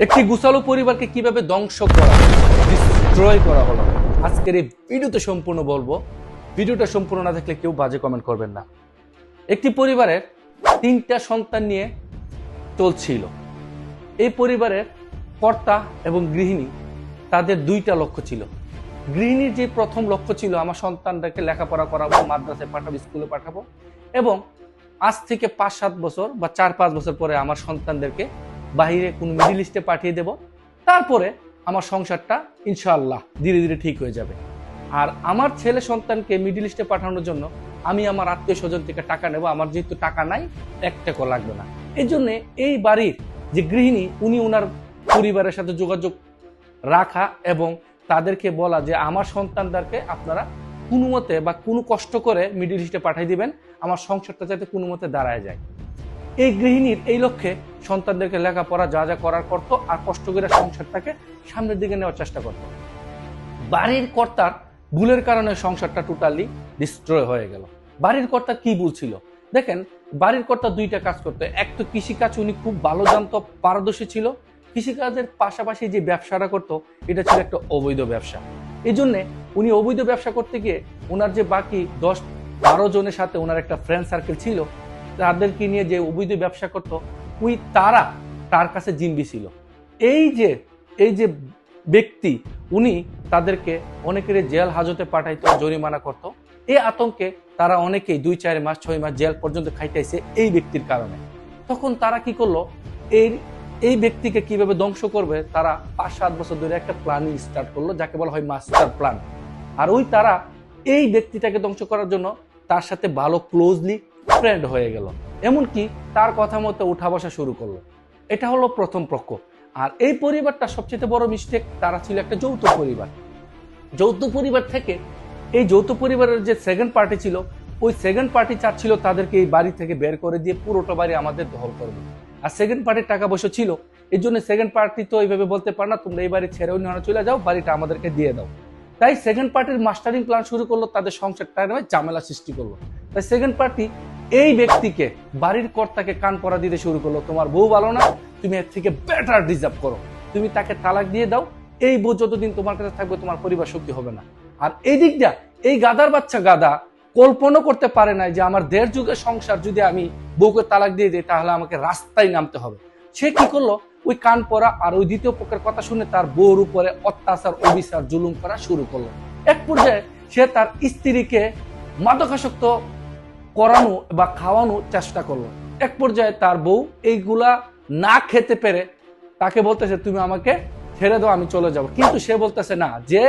একটি গুছালো পরিবারকে কিভাবে ধ্বংস করা, ডিস্ট্রয় করা হলো, আজকের এই ভিডিওতে সম্পূর্ণ বলবো। ভিডিওটা সম্পূর্ণ না দেখলে কেউ বাজে কমেন্ট করবেন না। একটি পরিবারের 3টা সন্তান নিয়ে চলছিল। এই পরিবারের কর্তা এবং গৃহিণী, তাদের 2টা লক্ষ্য ছিল। গৃহিণীর যে প্রথম লক্ষ্য ছিল, আমার সন্তানদেরকে লেখাপড়া করাবো, মাদ্রাসায় পাঠাবো, স্কুলে পাঠাবো, এবং আজ থেকে 5-7 বছর বা 4-5 বছর পরে আমার সন্তানদেরকে বাহিরে কোনো মিডিল ইস্টে পাঠিয়ে দেব। তারপরে আমার সংসারটা ইনশাআল্লাহ ধীরে ধীরে ঠিক হয়ে যাবে। আর আমার ছেলে সন্তানকে মিডিল ইস্টে পাঠানোর জন্য আমি আমার আত্মীয় স্বজন থেকে টাকা নেব। আমার যেহেতু টাকা নাই, 1 টাকা লাগবে না। এই জন্য এই বাড়ির যে গৃহিণী, উনি ওনার পরিবারের সাথে যোগাযোগ রাখা এবং তাদেরকে বলা যে আমার সন্তানদেরকে আপনারা কোনো মতে বা কোনো কষ্ট করে মিডিল ইস্টে পাঠিয়ে দিবেন, আমার সংসারটা যাতে কোনো মতে দাঁড়ায় যায়। এই গৃহিণীর এই লক্ষ্যে সন্তানদেরকে লেখাপড়া যা যা করার করতো, আর কষ্ট করে সংসারটাকে সামনের দিকে নেওয়ার চেষ্টা করতো। বাড়ির কর্তার ভুলের কারণে সংসারটা টোটালি ডিস্ট্রয় হয়ে গেল। বাড়ির কর্তা কি ভুল ছিল দেখেন। বাড়ির কর্তা 2টা কাজ করতো। এক তো কৃষিকাজ উনি খুব ভালো জানতো, পারদর্শী ছিল। কৃষিকাজের পাশাপাশি যে ব্যবসাটা করতো, এটা ছিল একটা অবৈধ ব্যবসা। এই জন্যে উনি অবৈধ ব্যবসা করতে গিয়ে ওনার যে বাকি 10-12 জনের সাথে ওনার একটা ফ্রেন্ড সার্কেল ছিল, তাদেরকে নিয়ে যে অবৈধ ব্যবসা করতো, তারা তার কাছে জিম্বি ছিল। এই যে ব্যক্তি, উনি তাদেরকে অনেকের জেল হাজতে পাঠাইতো, জরিমানা করতো। এই আতঙ্কে তারা অনেকেই 2-4 মাস 6 মাস জেল পর্যন্ত খাইতেছে এই ব্যক্তির কারণে। তখন তারা কি করলো, এই ব্যক্তিকে কিভাবে ধ্বংস করবে, তারা 5-7 বছর ধরে একটা প্ল্যানিং স্টার্ট করলো, যাকে বলা হয় মাস্টার প্ল্যান। আর তারা এই ব্যক্তিটাকে ধ্বংস করার জন্য তার সাথে ভালো ক্লোজলি ফ্রেন্ড হয়ে গেল, এমনকি তার কথা মতো উঠা বসা শুরু করলো। এটা হলো প্রথম পক্ষ। আর এই পরিবারটা সবচেয়ে বড় মিস্টেক, তারা ছিল একটা যৌথ পরিবার। যৌথ পরিবার থেকে এই যৌথ পরিবারের যে সেকেন্ড পার্টি ছিল, ওই সেকেন্ড পার্টি চাচ্ছিল তাদেরকে এই বাড়ি থেকে বের করে দিয়ে পুরোটা বাড়ি আমাদের দখল করবে। আর সেকেন্ড পার্টির টাকা পয়সা ছিল, এই জন্য সেকেন্ড পার্টি তো এইভাবে বলতে পারে না, তোমরা এই বাড়ি ছেড়ে অন্য চলে যাও, বাড়িটা আমাদেরকে দিয়ে দাও। তাই সেকেন্ড পার্টির মাস্টারিং প্ল্যান শুরু করলো, তাদের সংসারটা ঝামেলা সৃষ্টি করলো। তাই সেকেন্ড পার্টি এই ব্যক্তিকে, বাড়ির কর্তাকে কান পরা দিতে শুরু করলো, তোমার বউ ভালো না, তুমি এর থেকে বেটার ডিজার্ভ করো, তুমি তাকে তালাক দিয়ে দাও, এই বউ যতদিন তোমার কাছে থাকবে তোমার পরিবার সুখী হবে না। আর এই দিকটা এই গাদার বাচ্চা গাদা কল্পনা করতে পারে না যে আমার 1.5 যুগের সংসার যদি আমি বউকে তালাক দিয়ে দিই, তাহলে আমাকে রাস্তায় নামতে হবে। সে কি করলো, ওই কান পরা আর ওই দ্বিতীয় পক্ষের কথা শুনে তার বউর উপরে অত্যাচার, অবিচার, জুলুম করা শুরু করলো। এক পর্যায়ে সে তার স্ত্রীকে মাদকাসক্ত করানো বা খাওয়ানোর চেষ্টা করলো। এক পর্যায়ে তার বউ এইগুলা না খেতে পেরে তাকে বলতেছে, তুমি আমাকে ছেড়ে দাও, আমি চলে যাব। কিন্তু সে বলতেছে না, যে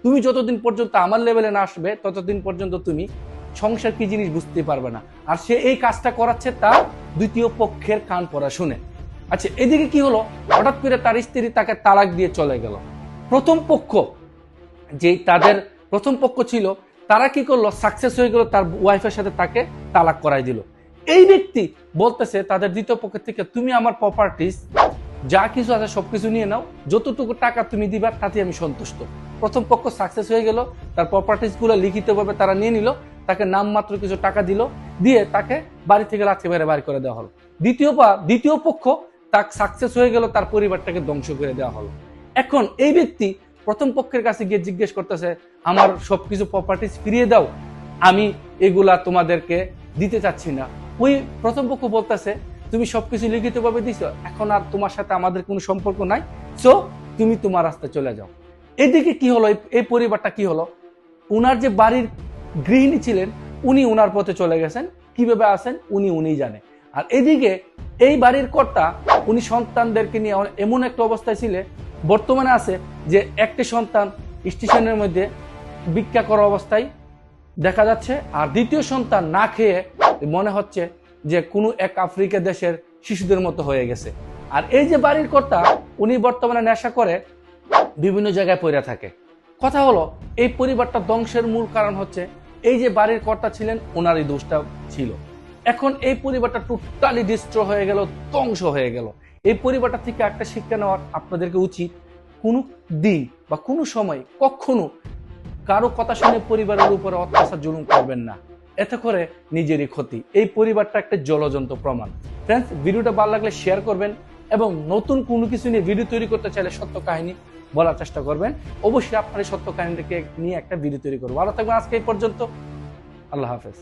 তুমি যতদিন পর্যন্ত আমার লেভেলে না আসবে, ততদিন পর্যন্ত তুমি সংসার কি জিনিস বুঝতে পারবে না। আর সে এই কাজটা করাচ্ছে তার দ্বিতীয় পক্ষের কান পড়া শুনে। আচ্ছা, এদিকে কি হলো, হঠাৎ করে তার স্ত্রী তাকে তালাক দিয়ে চলে গেল। প্রথম পক্ষ, যে তাদের প্রথম পক্ষ ছিল, তারা কি করলো, সাকসেস হয়ে গেল, তার ওয়াইফের সাথে তাকে তালাক করাই দিল। এই ব্যক্তি বলতেছে তাদের দ্বিতীয় পক্ষের থেকে, তুমি আমার প্রপার্টিস যা কিছু আছে সবকিছু নিয়ে নাও, যতটুকু টাকা তুমি দিবা তাতে আমি সন্তুষ্ট। প্রথম পক্ষ সাকসেস হয়ে গেল, তার প্রপার্টিস গুলো লিখিতভাবে তারা নিয়ে নিল, তাকে নামমাত্র কিছু টাকা দিল, দিয়ে তাকে বাড়ি থেকে লাথি মেরে বাড়ি করে দেওয়া হলো। দ্বিতীয় পক্ষ তার সাকসেস হয়ে গেল, তার পরিবারটাকে ধ্বংস করে দেওয়া হলো। এখন এই ব্যক্তি প্রথম পক্ষের কাছে গিয়ে জিজ্ঞেস করতেছে, আমার সবকিছু প্রপার্টিস ফিরিয়ে দাও, আমি এগুলা তোমাদেরকে দিতে চাচ্ছি না। ওই প্রথম পক্ষ বলতেছে, তুমি সবকিছু লিখিতভাবে দিছো, এখন আর তোমার সাথে আমাদের কোনো সম্পর্ক নাই, সো তুমি তোমার রাস্তায় চলে যাও। এদিকে কি হলো, এই পরিবারটা কি হলো, উনার যে বাড়ির গৃহিণী ছিলেন, উনি উনার পথে চলে গেছেন, কিভাবে আসেন উনি জানে। আর এদিকে এই বাড়ির কর্তা, উনি সন্তানদেরকে নিয়ে এমন একটা অবস্থায় ছিল, বর্তমানে আছে যে একটি সন্তান স্টেশনের মধ্যে ভিক্ষা করা অবস্থায় দেখা যাচ্ছে, আর দ্বিতীয় সন্তান না খেয়ে মনে হচ্ছে যে কোনো এক আফ্রিকা দেশের শিশুদের মতো হয়ে গেছে। আর এই যে বাড়ির কর্তা, উনি বর্তমানে নেশা করে বিভিন্ন জায়গায় পড়ে থাকে। কথা হলো, এই পরিবারটা ধ্বংসের মূল কারণ হচ্ছে এই যে বাড়ির কর্তা ছিলেন, ওনারই দোষটা ছিল। এখন এই পরিবারটা টোটালি ডিস্ট্রয় হয়ে গেল, ধ্বংস হয়ে গেল। এই পরিবারটা থেকে একটা শিক্ষা নেওয়ার আপনাদেরকে উচিত, কোনো দিন বা কোনো সময় কখনো কারো কথা শুনে পরিবারের উপরে অত্যাচার জুলুম করবেন না, এতে করে নিজেরই ক্ষতি। এই পরিবারটা একটা জ্বলজ্বন্ত প্রমাণ। ফ্রেন্ডস, ভিডিওটা ভালো লাগলে শেয়ার করবেন, এবং নতুন কোনো কিছু নিয়ে ভিডিও তৈরি করতে চাইলে সত্য কাহিনী বলার চেষ্টা করবেন। অবশ্যই আপনার এই সত্য কাহিনীটাকে নিয়ে একটা ভিডিও তৈরি করবো। ভালো থাকবেন আজকে এই পর্যন্ত। আল্লাহ হাফেজ।